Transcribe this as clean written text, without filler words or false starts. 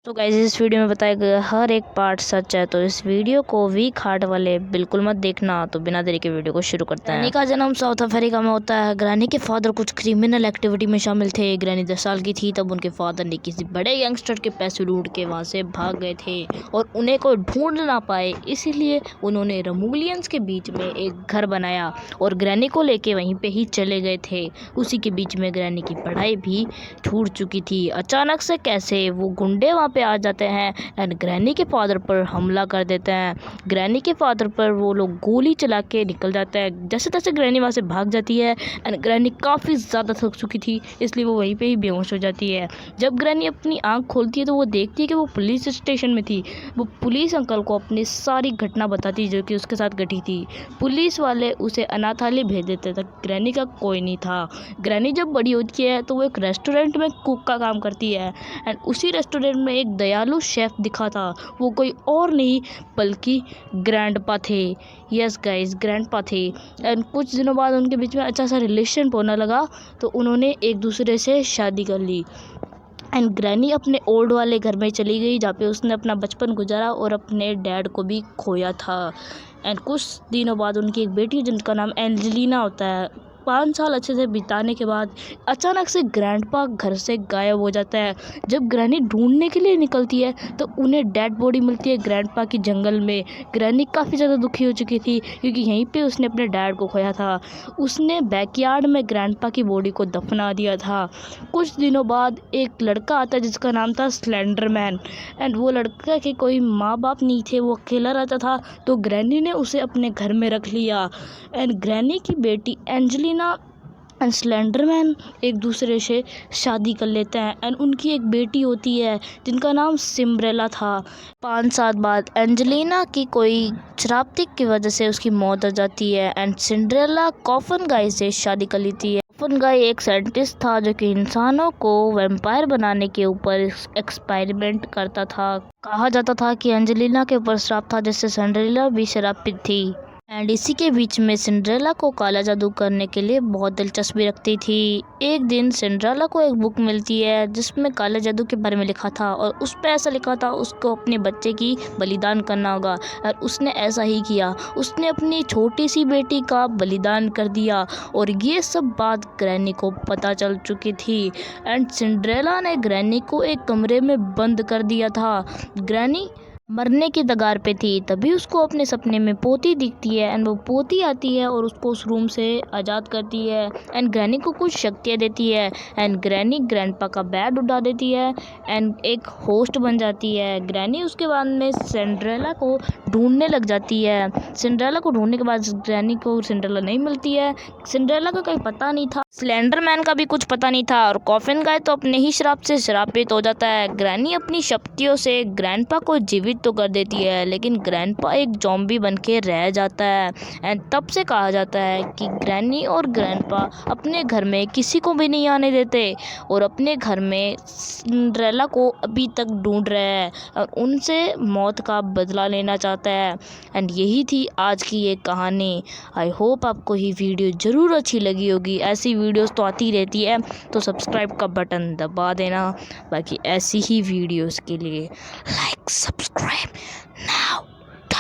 तो गाइस इस वीडियो में बताया गया हर एक पार्ट सच है, तो इस वीडियो को वीक हार्ट वाले बिल्कुल मत देखना। तो बिना देरी के वीडियो को शुरू करते हैं। ग्रैनी का जन्म साउथ अफ्रीका में होता है। ग्रैनी के फादर कुछ क्रिमिनल एक्टिविटी में शामिल थे। ग्रैनी 10 साल की थी तब उनके फादर ने किसी बड़े गैंगस्टर के पैसे लूट के वहाँ से भाग गए थे और उन्हें कोई ढूंढ ना पाए, इसीलिए उन्होंने रमूलियंस के बीच में एक घर बनाया और ग्रैनी को लेके वहीं पे ही चले गए थे। उसी के बीच में ग्रैनी की पढ़ाई भी छूट चुकी थी। अचानक से कैसे वो गुंडे वहाँ पे आ जाते हैं एंड ग्रैनी के फादर पर हमला कर देते हैं। ग्रैनी के फादर पर वो लोग गोली चला के निकल जाता है। जैसे तैसे ग्रैनी वहाँ से भाग जाती है एंड ग्रैनी काफ़ी ज़्यादा थक चुकी थी, इसलिए वो वहीं पे ही बेहोश हो जाती है। जब ग्रैनी अपनी आँख खोलती है तो वो देखती है कि वो पुलिस स्टेशन में थी। वो पुलिस अंकल को अपनी सारी घटना बताती जो कि उसके साथ घटी थी। पुलिस वाले उसे अनाथालय भेज देते थे। ग्रैनी का कोई नहीं था। ग्रैनी जब बड़ी होती है तो वो एक रेस्टोरेंट में कुक का काम करती है एंड उसी रेस्टोरेंट में एक दयालु शेफ दिखा था। वो कोई और नहीं बल्कि ग्रैंडपा थे। यस गाइस, ग्रैंडपा थे। एंड कुछ दिनों बाद उनके बीच में अच्छा सा रिलेशन होने लगा तो उन्होंने एक दूसरे से शादी कर ली एंड ग्रैनी अपने ओल्ड वाले घर में चली गई जहाँ पे उसने अपना बचपन गुजारा और अपने डैड को भी खोया था। एंड कुछ दिनों बाद उनकी एक बेटी जिनका नाम एंजेलिना होता है। 5 साल अच्छे से बिताने के बाद अचानक से ग्रैंडपा घर से गायब हो जाता है। जब ग्रैनी ढूंढने के लिए निकलती है तो उन्हें डेड बॉडी मिलती है ग्रैंडपा की जंगल में। ग्रैनी काफ़ी ज़्यादा दुखी हो चुकी थी क्योंकि यहीं पे उसने अपने डैड को खोया था। उसने बैकयार्ड में ग्रैंडपा की बॉडी को दफना दिया था। कुछ दिनों बाद एक लड़का आता है जिसका नाम था स्लेंडरमैन एंड वो लड़का के कोई माँ बाप नहीं थे, वो अकेला रहता था। तो ग्रैनी ने उसे अपने घर में रख लिया एंड ग्रैनी की बेटी एंजेलिना एंड स्लेंडरमैन एक दूसरे से शादी कर लेते हैं एंड उनकी एक बेटी होती है जिनका नाम सिंड्रेला था। 5 साल बाद एंजेलिना की कोई शराब की वजह से उसकी मौत हो जाती है एंड सिंड्रेला कॉफन गाय से शादी कर लेती है। कॉफन गाय एक साइंटिस्ट था जो कि इंसानों को वैम्पायर बनाने के ऊपर एक्सपेरिमेंट करता था। कहा जाता था कि एंजेलिना के ऊपर श्राप था जिससे सिंड्रेला भी शराब थी एंड इसी के बीच में सिंड्रेला को काला जादू करने के लिए बहुत दिलचस्पी रखती थी। एक दिन सिंड्रेला को एक बुक मिलती है जिसमें काले जादू के बारे में लिखा था और उस पर ऐसा लिखा था उसको अपने बच्चे की बलिदान करना होगा और उसने ऐसा ही किया। उसने अपनी छोटी सी बेटी का बलिदान कर दिया और ये सब बात ग्रैनी को पता चल चुकी थी एंड सिंड्रेला ने ग्रैनी को एक कमरे में बंद कर दिया था। ग्रैनी मरने की कगार पे थी तभी उसको अपने सपने में पोती दिखती है एंड वो पोती आती है और उसको उस रूम से आज़ाद करती है एंड ग्रैनी को कुछ शक्तियाँ देती है एंड ग्रैनी ग्रैंडपा का बेड उठा देती है एंड एक होस्ट बन जाती है। ग्रैनी उसके बाद में सिंड्रेला को ढूंढने लग जाती है। सिंड्रेला को ढूंढने के बाद ग्रैनी को सिंड्रेला नहीं मिलती है। सिंड्रेला का कोई पता नहीं था, स्लेंडरमैन का भी कुछ पता नहीं था और कॉफिन गाय तो अपने ही श्राप से श्रापित हो जाता है। ग्रैनी अपनी शक्तियों से ग्रैंडपा को जीवित तो कर देती है लेकिन ग्रैंडपा एक ज़ॉम्बी बन के रह जाता है एंड तब से कहा जाता है कि ग्रैनी और ग्रैंडपा अपने घर में किसी को भी नहीं आने देते और अपने घर में सिंड्रेला को अभी तक ढूंढ रहे हैं और उनसे मौत का बदला लेना चाहता है। एंड यही थी आज की ये कहानी। आई होप आपको ये वीडियो ज़रूर अच्छी लगी होगी। ऐसी वीडियोस तो आती रहती है तो सब्सक्राइब का बटन दबा देना। बाकी ऐसी ही वीडियोस के लिए लाइक सब्सक्राइब now.